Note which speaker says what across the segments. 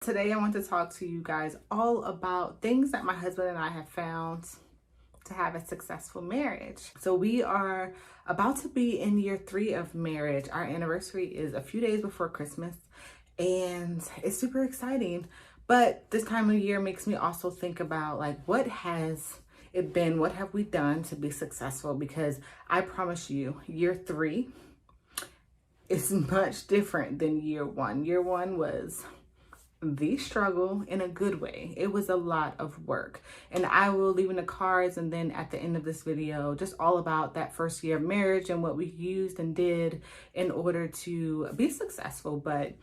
Speaker 1: Today I want to talk to you guys all about things that my husband and I have found to have a successful marriage. So we are about to be in year 3 of marriage. Our anniversary is a few days before Christmas and it's super exciting. But this time of year makes me also think about like, what has it been? What have we done to be successful? Because I promise you, year 3 is much different than year 1. Year 1 was the struggle in a good way. It was a lot of work, and I will leave in the cards and then at the end of this video just all about that first year of marriage and what we used and did in order to be successful. But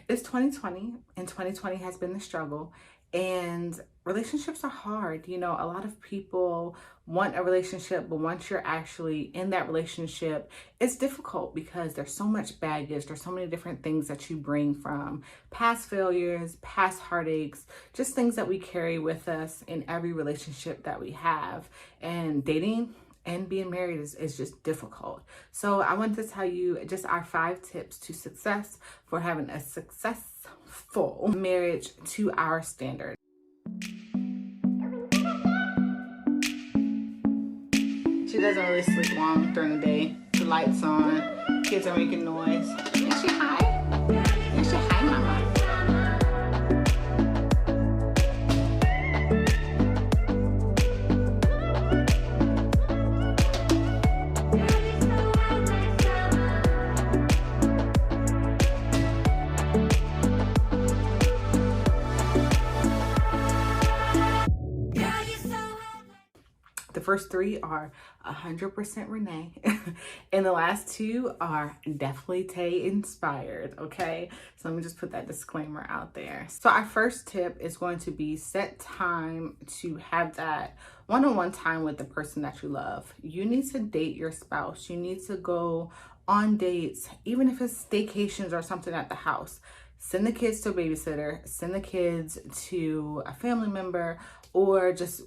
Speaker 1: it's 2020 and 2020 has been the struggle, and relationships are hard. You know, a lot of people want a relationship, but once you're actually in that relationship, it's difficult because there's so much baggage. There's so many different things that you bring from past failures, past heartaches, just things that we carry with us in every relationship that we have. And dating and being married is just difficult. So I wanted to tell you just our 5 tips to success for having a successful marriage to our standards. She doesn't really sleep long during the day. The lights on, kids are making noise. Is she high? Is she high, mama? The first 3 are 100% Renee, and the last 2 are definitely Tay inspired, okay? So let me just put that disclaimer out there. So our first tip is going to be set time to have that one-on-one time with the person that you love. You need to date your spouse. You need to go on dates, even if it's staycations or something at the house. Send the kids to a babysitter, send the kids to a family member, or just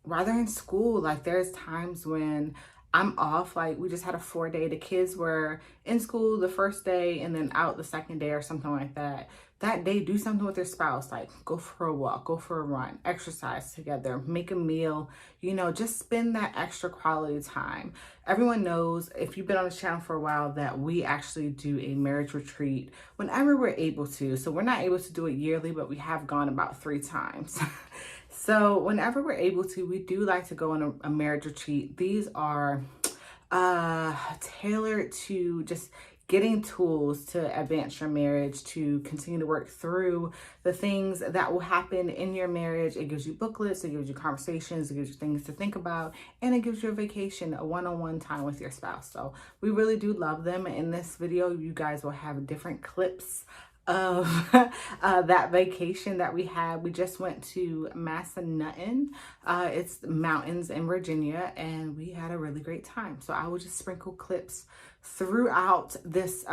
Speaker 1: rather in school. Like, there's times when I'm off, like we just had a 4-day, the kids were in school the first day and then out the second day or something like that. That day, do something with your spouse, like go for a walk, go for a run, exercise together, make a meal, you know, just spend that extra quality time. Everyone knows, if you've been on this channel for a while, that we actually do a marriage retreat whenever we're able to. So we're not able to do it yearly, but we have gone about 3 times. So whenever we're able to, we do like to go on a marriage retreat. These are tailored to just getting tools to advance your marriage, to continue to work through the things that will happen in your marriage. It gives you booklets, it gives you conversations, it gives you things to think about, and it gives you a vacation, a one-on-one time with your spouse. So we really do love them. In this video, you guys will have different clips of that vacation that we had. We just went to Massanutten. It's mountains in Virginia, and we had a really great time. So I will just sprinkle clips throughout this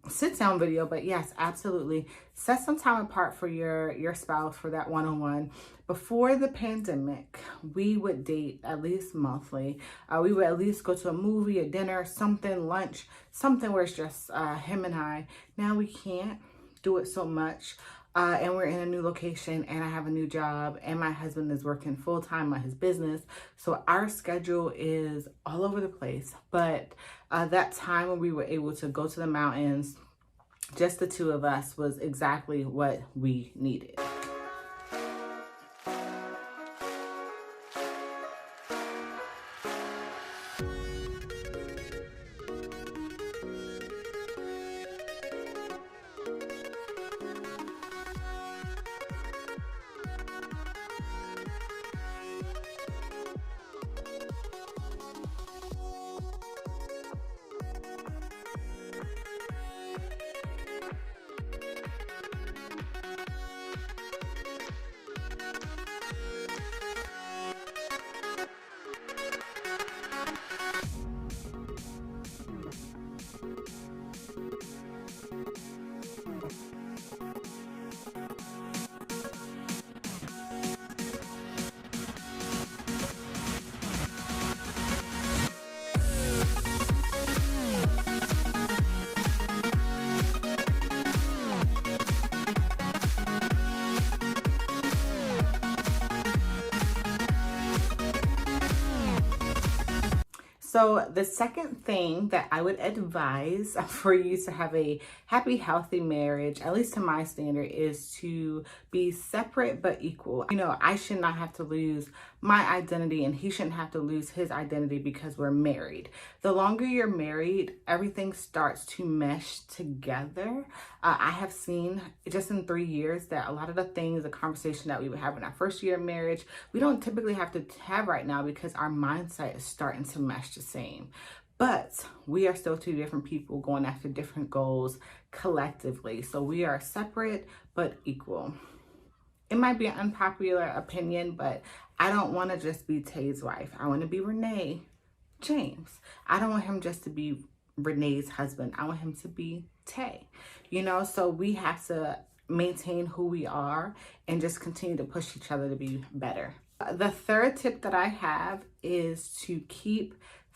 Speaker 1: sit-down video. But yes, absolutely, set some time apart for your spouse for that one-on-one. Before the pandemic, we would date at least monthly. We would at least go to a movie, a dinner, something, lunch, something where it's just him and I. Now we can't do it so much, and we're in a new location, and I have a new job, and my husband is working full-time on his business, so our schedule is all over the place. But that time when we were able to go to the mountains, just the 2 of us, was exactly what we needed. So the second thing that I would advise for you to have a happy, healthy marriage, at least to my standard, is to be separate but equal. You know, I should not have to lose my identity and he shouldn't have to lose his identity because we're married. The longer you're married, everything starts to mesh together. I have seen just in 3 years that a lot of the things, the conversation that we would have in our first year of marriage, we don't typically have to have right now because our mindset is starting to mesh the same. But we are still two different people going after different goals collectively. So we are separate but equal. It might be an unpopular opinion, but I don't want to just be Tay's wife. I want to be Renee James. I don't want him just to be Renee's husband. I want him to be Tay. You know, so we have to maintain who we are and just continue to push each other to be better. The third tip that I have is to keep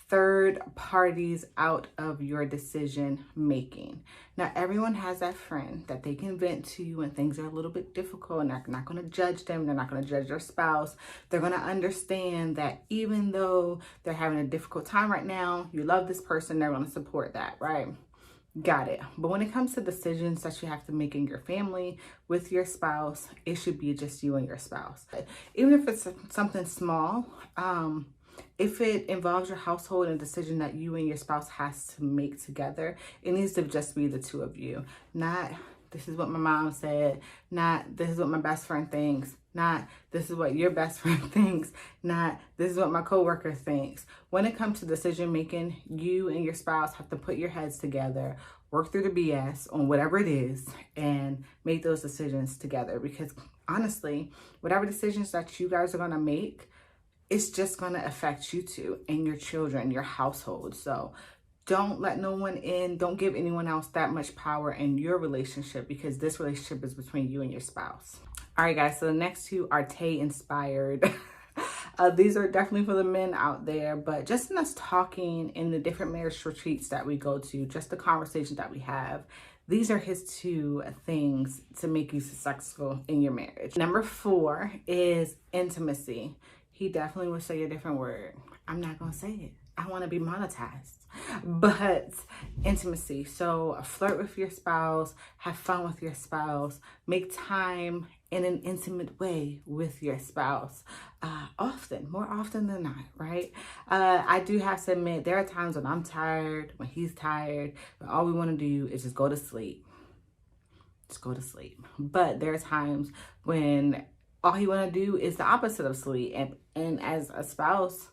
Speaker 1: third parties out of your decision making. Now, everyone has that friend that they can vent to when things are a little bit difficult, and they're not going to judge them. They're not going to judge their spouse. They're going to understand that even though they're having a difficult time right now, you love this person, they're going to support that, right? Got it. But when it comes to decisions that you have to make in your family with your spouse, it should be just you and your spouse. Even if it's something small, if it involves your household and a decision that you and your spouse has to make together, it needs to just be the two of you. Not, this is what my mom said, not, this is what my best friend thinks, not, this is what your best friend thinks, not, this is what my coworker thinks. When it comes to decision making, you and your spouse have to put your heads together, work through the BS on whatever it is, and make those decisions together. Because honestly, whatever decisions that you guys are going to make, it's just going to affect you two and your children, your household. So don't let no one in. Don't give anyone else that much power in your relationship, because this relationship is between you and your spouse. All right, guys. So the next two are Tay inspired. These are definitely for the men out there, but just in us talking in the different marriage retreats that we go to, just the conversations that we have, these are his two things to make you successful in your marriage. Number 4 is intimacy. He definitely would say a different word. I'm not going to say it. I want to be monetized. But intimacy. So flirt with your spouse, have fun with your spouse, make time in an intimate way with your spouse. Often, more often than not, right? I do have to admit, there are times when I'm tired, when he's tired, and all we want to do is just go to sleep. Just go to sleep. But there are times when all he want to do is the opposite of sleep. And as a spouse,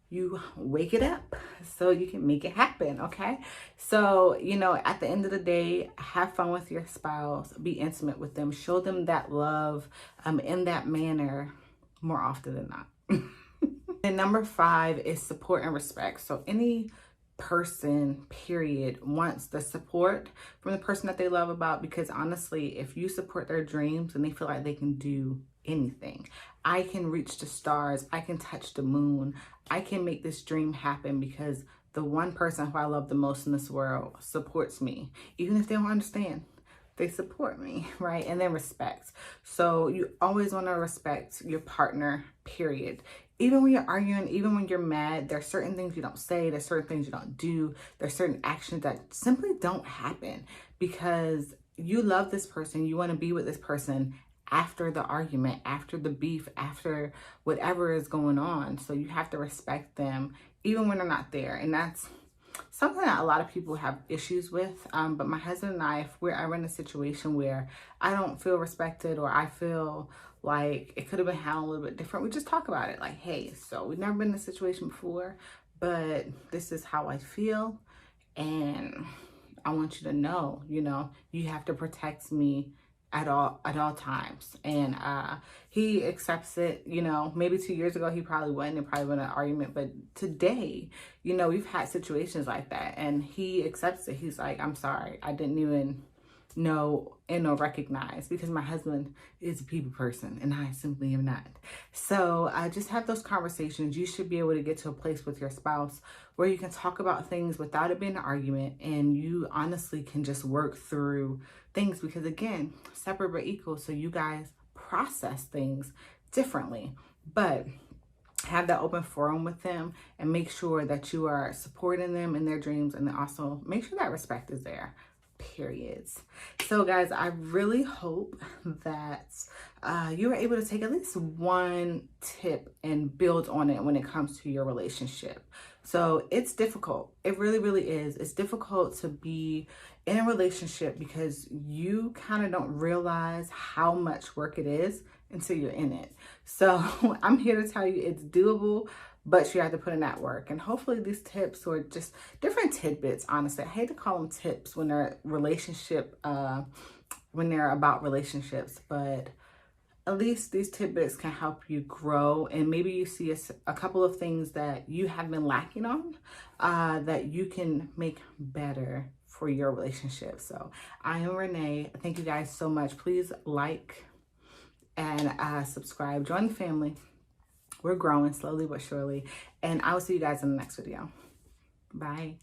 Speaker 1: you wake it up so you can make it happen, okay? So, you know, at the end of the day, have fun with your spouse, be intimate with them, show them that love in that manner more often than not. And number 5 is support and respect. So any person, period, wants the support from the person that they love about, because honestly, if you support their dreams and they feel like they can do anything, I can reach the stars, I can touch the moon, I can make this dream happen because the one person who I love the most in this world supports me. Even if they don't understand, they support me, right? And then respect. So you always want to respect your partner, period. Even when you're arguing, even when you're mad, there's certain things you don't say, there's certain things you don't do, there's certain actions that simply don't happen because you love this person, you want to be with this person after the argument, after the beef, after whatever is going on. So you have to respect them even when they're not there. And that's something that a lot of people have issues with. But my husband and I, if we're ever in a situation where I don't feel respected or I feel like it could have been handled a little bit different, we just talk about it. Like, hey, so we've never been in a situation before, but this is how I feel. And I want you to know, you know, you have to protect me at all times. And he accepts it. You know, maybe 2 years ago he probably wouldn't, it probably wasn't an argument, but today, you know, we've had situations like that and he accepts it. He's like, I'm sorry, I didn't even know and or recognize, because my husband is a people person and I simply am not. So just have those conversations. You should be able to get to a place with your spouse where you can talk about things without it being an argument, and you honestly can just work through things, because again, separate but equal, so you guys process things differently. But have that open forum with them and make sure that you are supporting them in their dreams, and then also make sure that respect is there, periods. So guys, I really hope that you are able to take at least one tip and build on it when it comes to your relationship. So it's difficult. It really, really is. It's difficult to be in a relationship because you kind of don't realize how much work it is until you're in it. So I'm here to tell you it's doable, but you have to put in that work. And hopefully these tips, or just different tidbits, honestly, I hate to call them tips when they're when they're about relationships, but at least these tidbits can help you grow, and maybe you see a couple of things that you have been lacking on that you can make better for your relationship. So I am Renee. Thank you guys so much. Please like and subscribe. Join the family. We're growing slowly but surely. And I will see you guys in the next video. Bye.